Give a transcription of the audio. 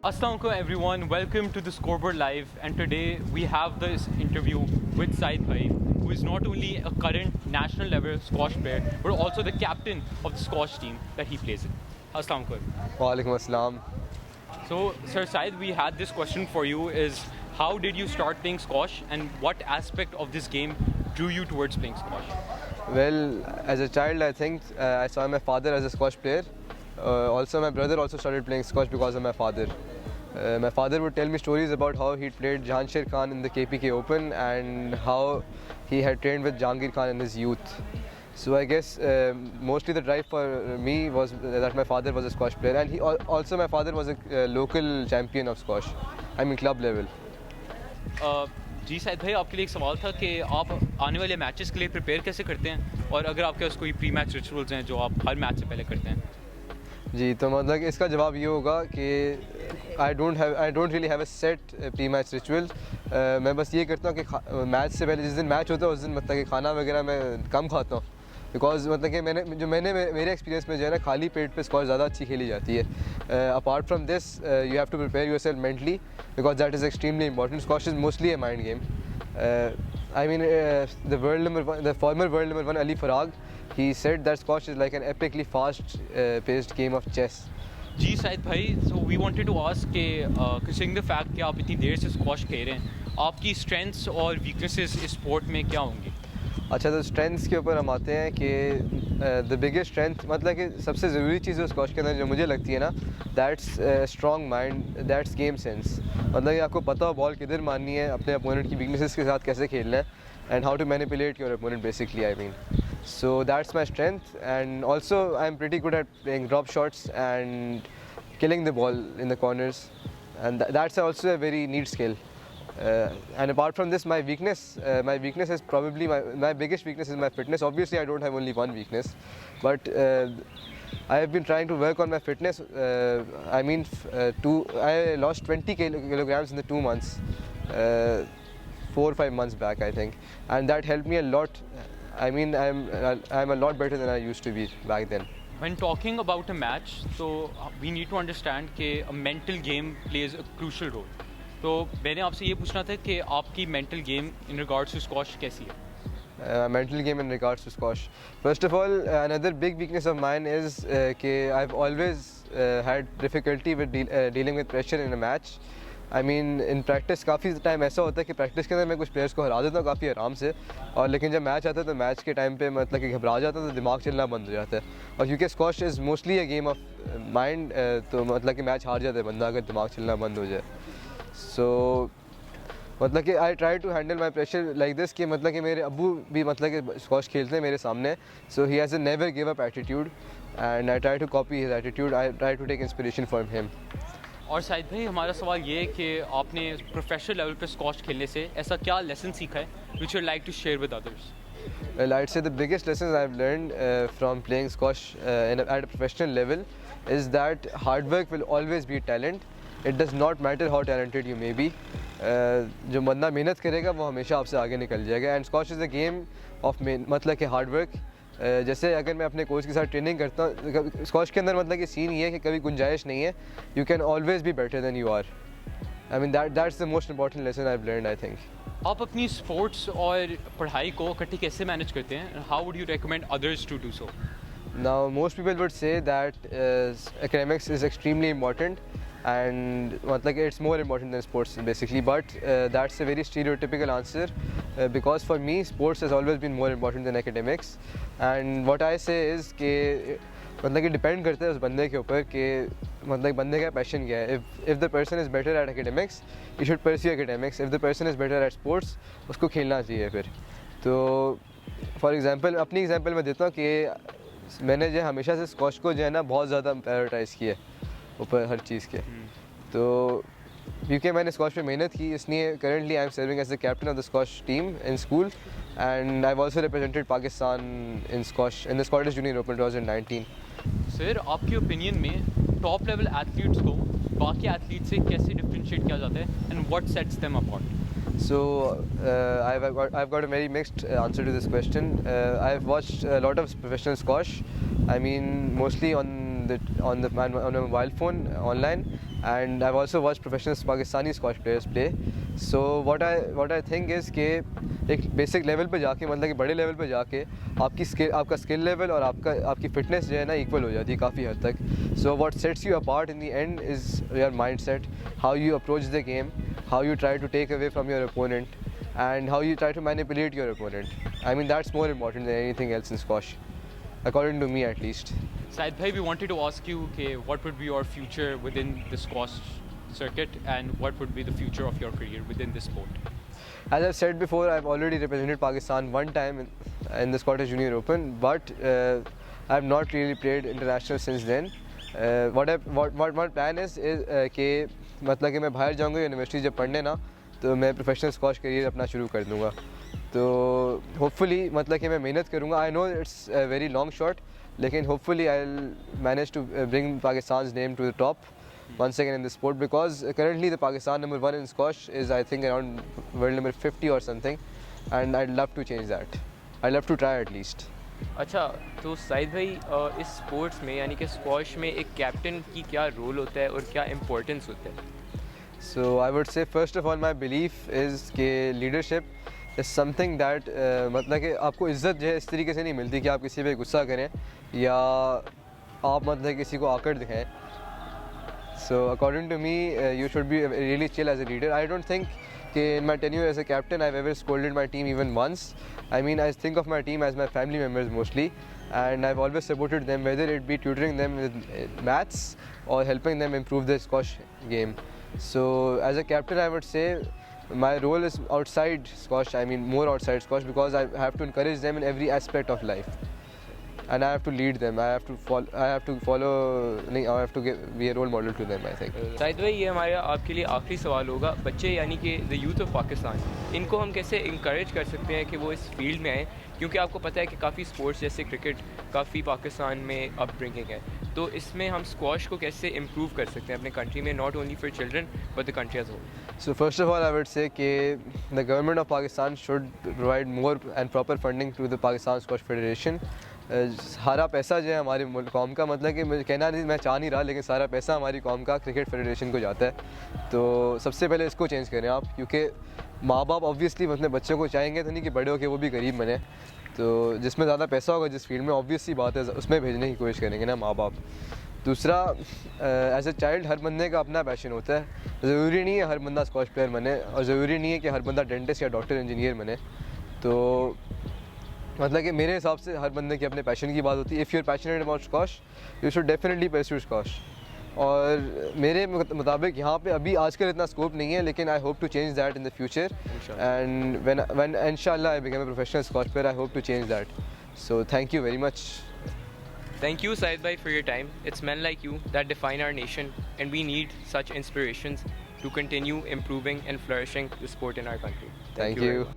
Assalamualaikum everyone, welcome to the Scoreboard Live, and today we have this interview with Saaid Bhai, who is not only a current national level squash player but also the captain of the squash team that he plays in. Assalamualaikum. Walaikum Assalam. So, Sir Saaid, we had this question for you: is how did you start playing squash, and what aspect of this game drew you towards playing squash? Well, as a child, I think I saw my father as a squash player. Also, my brother also started playing squash because of my father. My father would tell me stories about how he played Jahanshir Khan in the KPK Open and how he had trained with Jahangir Khan in his youth. So I guess mostly the drive for me was that my father was a squash player, and also my father was a local champion of squash. I mean club level. जी शायद भाई आपके लिए एक सवाल था कि आप आने वाले मैचेस के लिए प्रिपेयर कैसे करते हैं, और अगर आपके पास कोई प्री मैच रिचुअल्स हैं जो आप हर मैच से पहले करते हैं. जी, तो मतलब इसका जवाब ये होगा कि I don't really have a set pre match ritual. मैं बस ये करता हूँ कि मैच से पहले जिस दिन मैच होता है उस दिन मतलब कि खाना वगैरह मैं कम खाता हूँ, बिकॉज मतलब कि मेरे एक्सपीरियंस में जो है ना, खाली पेट पे स्क्वॉश ज़्यादा अच्छी खेली जाती है. Apart from this you have to prepare yourself mentally, because that is extremely important. Squash is mostly a mind game. I mean, the former world number one Ali Farag, he said that squash is like an epically fast-paced game of chess. जी शायद भाई, so we wanted to ask कि considering the fact कि आप इतनी देर से squash खेल रहे हैं, आपकी स्ट्रेंथ्स और वीकनेसेस इस स्पोर्ट में क्या होंगी? अच्छा, तो स्ट्रेंथ्स के ऊपर हम आते हैं कि द बिगेस्ट स्ट्रेंथ मतलब कि सबसे ज़रूरी चीज़ है स्क्वॉश के अंदर जो मुझे लगती है ना, that's strong mind, that's game sense. मतलब कि आपको पता हो बॉल किधर मारनी है, अपने अपोनेंट की वीकनेसेस के साथ कैसे खेलना है, and how to manipulate your opponent basically. I mean, so that's my strength, and also I'm pretty good at playing drop shots and killing the ball in the corners, and that's also a very neat skill. And apart from this, my weakness is probably my biggest weakness is my fitness. Obviously I don't have only one weakness, but I have been trying to work on my fitness. I lost 20 kilograms in the 2 months, 4 or 5 months back I think, and that helped me a lot. I mean, I'm a lot better than I used to be back then. When talking about a match, so we need to understand कि a mental game plays a crucial role. तो मैंने आपसे ये पूछना था कि आपकी mental game in regards to squash कैसी है? Mental game in regards to squash. First of all, another big weakness of mine is that I've always had difficulty with dealing with pressure in a match. I mean, in practice काफ़ी time ऐसा होता है कि practice के अंदर मैं कुछ players को हरा देता हूँ काफ़ी आराम से, और लेकिन जब मैच आता है तो मैच के टाइम पे मतलब कि घबरा जाता है, तो दिमाग चलना बंद हो जाता है. और क्योंकि squash is mostly a game of mind, तो मतलब कि मैच हार जाता है बंदा अगर दिमाग चलना बंद हो जाए. सो मतलब कि I try to handle my pressure like this कि मतलब कि मेरे अब्बू भी मतलब कि स्क्वॉश खेलते हैं मेरे सामने, so he has a never give up attitude, and I try to copy his attitude. I try to take inspiration from him. और शायद भाई हमारा सवाल ये है कि आपने प्रोफेशनल लेवल पे स्क्वॉश खेलने से ऐसा क्या लेसन सीखा है which you'd like to share with others? Well, I'd say the biggest lessons I've learned from playing squash at a professional level is that hard work will always beat talent. It does not matter how talented you may be. जो बंदा मेहनत करेगा वो हमेशा आपसे आगे निकल जाएगा. And squash is a game of मतलब कि हार्ड वर्क. जैसे अगर मैं अपने कोच के साथ ट्रेनिंग करता हूँ स्क्वॉश के अंदर, मतलब कि सीन ये है कि कभी गुंजाइश नहीं है. You can always be better than you are. I mean that's the most important lesson I have learned I think. आप अपनी स्पोर्ट्स और पढ़ाई को इकट्ठे कैसे मैनेज करते हैं? How would you recommend others to do so? Now, most people would say that academics is extremely important, and like it's more important than sports basically, but that's a very stereotypical answer, because for me sports has always been more important than academics. And what I say is कि मतलब कि depend करता है उस बंदे के ऊपर कि मतलब बंदे का पैशन क्या है. If the person is better at academics, you should pursue academics. If the person is better at sports, उसको खेलना चाहिए फिर. तो फॉर एग्जांपल अपनी एग्जांपल मैं देता हूँ कि मैंने जो हमेशा से स्क्वॉश को जो है ना बहुत ज़्यादा प्रायोरिटाइज़ किया ऊपर हर चीज़ के. तो क्योंकि मैंने स्क्वॉश पे मेहनत की, इसलिए currently I am serving as the captain of the squash team in school, and I also represented Pakistan in squash in the Scottish junior open 2019. Sir, आपके ओपिनियन में टॉप लेवल एथलीट्स को बाकी एथलीट से कैसे डिफरेंशिएट किया जाता है, and what sets them apart? So I've got a very mixed answer to this question. I've watched a lot of professional squash. I mean, mostly on on a mobile phone online, and I've also watched professional Pakistani squash players play. So what I think is कि एक basic level पे जाके, मतलब कि बड़े level पे जाके आपका स्किल लेवल और आपकी फिटनेस जो है ना इक्वल हो जाती है काफ़ी हद तक. So what sets you apart in the end is your mindset, how you approach the game, how you try to take away from your opponent, and how you try to manipulate your opponent. I mean, that's more important than anything else in squash, according to me at least. Said bhai, we wanted to ask you what would be your future within the squash circuit and what would be the future of your career within this sport? As I've said before, I've already represented Pakistan one time in the Scottish Junior Open, but I've not really played international since then. What my plan is कि मतलब कि मैं बाहर जाऊँगा university जब पढ़ने ना, तो मैं प्रोफेशनल स्क्वॉश करियर अपना शुरू कर दूँगा. तो होपफुली मतलब कि मैं मेहनत करूँगा. I know it's a very long shot, लेकिन hopefully I will manage to bring Pakistan's name to the top once again in the sport, because currently the Pakistan number 1 in squash is, I think, around world number 50 or something, and I'd love to change that. I'd love to try at least. अच्छा, तो Said भाई इस sports में यानी कि squash में एक captain की क्या रोल होता है और क्या इम्पोर्टेंस होता है? So I would say first of all my belief is कि leadership is something that मतलब कि आपको इज़्ज़त जो है इस तरीके से नहीं मिलती कि आप किसी पे गुस्सा करें या आप मतलब किसी को आकर दिखाएं. So according to me, you should be really chill as a leader. I don't think in my tenure as a captain I've ever scolded my team even once. I mean, I think of my team as my family members mostly, and I've always supported them, whether it be tutoring them with maths or helping them improve their squash game. So as a captain I would say my role is outside squash, I mean more outside squash, because I have to encourage them in every aspect of life. And I have to lead them. I have to be a role model to them, I think. Saeed भाई, ये हमारा आपके लिए आखिरी सवाल होगा. बच्चे यानी कि द यूथ ऑफ पाकिस्तान, इनको हम कैसे इंकरेज कर सकते हैं कि वो इस फील्ड में आएँ, क्योंकि आपको पता है कि काफ़ी स्पोर्ट्स जैसे क्रिकेट काफ़ी पाकिस्तान में अपब्रिंगिंग है, तो इसमें हम स्क्वॉश को कैसे इम्प्रूव कर सकते हैं अपने कंट्री में, not only for children but the country as whole? So first of all I would say कि the government of Pakistan should provide more and proper funding to the Pakistan Squash Federation. सारा पैसा जो है हमारे कौम का, मतलब कि मुझे कहना नहीं, मैं चाह नहीं रहा, लेकिन सारा पैसा हमारी कौम का क्रिकेट फेडरेशन को जाता है. तो सबसे पहले इसको चेंज करें आप, क्योंकि माँ बाप ऑब्वियसली अपने बच्चों को चाहेंगे तो नहीं कि बड़े होकर वो भी गरीब बने. तो जिसमें ज़्यादा पैसा होगा जिस फील्ड में, ऑब्वियसली बात है उसमें भेजने की कोशिश करेंगे ना माँ बाप. दूसरा, एज ए चाइल्ड हर बंदे का अपना पैशन होता है. ज़रूरी नहीं है हर बंदा स्क्वॉश प्लेयर बने, और ज़रूरी नहीं है कि हर बंदा डेंटिस्ट या डॉक्टर इंजीनियर बने. तो मतलब कि मेरे हिसाब से हर बंदे के अपने पैशन की बात होती है. If you are passionate about squash, you should definitely pursue squash. और मेरे मुताबिक यहाँ पे अभी आजकल इतना स्कोप नहीं है, लेकिन I hope to change that in the future. And when इंशाल्लाह I become a professional squash player, I hope to change that. So thank you very much. Thank you, Said bhai, for your time. It's men like you that define our nation, and we need such inspirations to continue improving and flourishing the sport in our country. Thank you.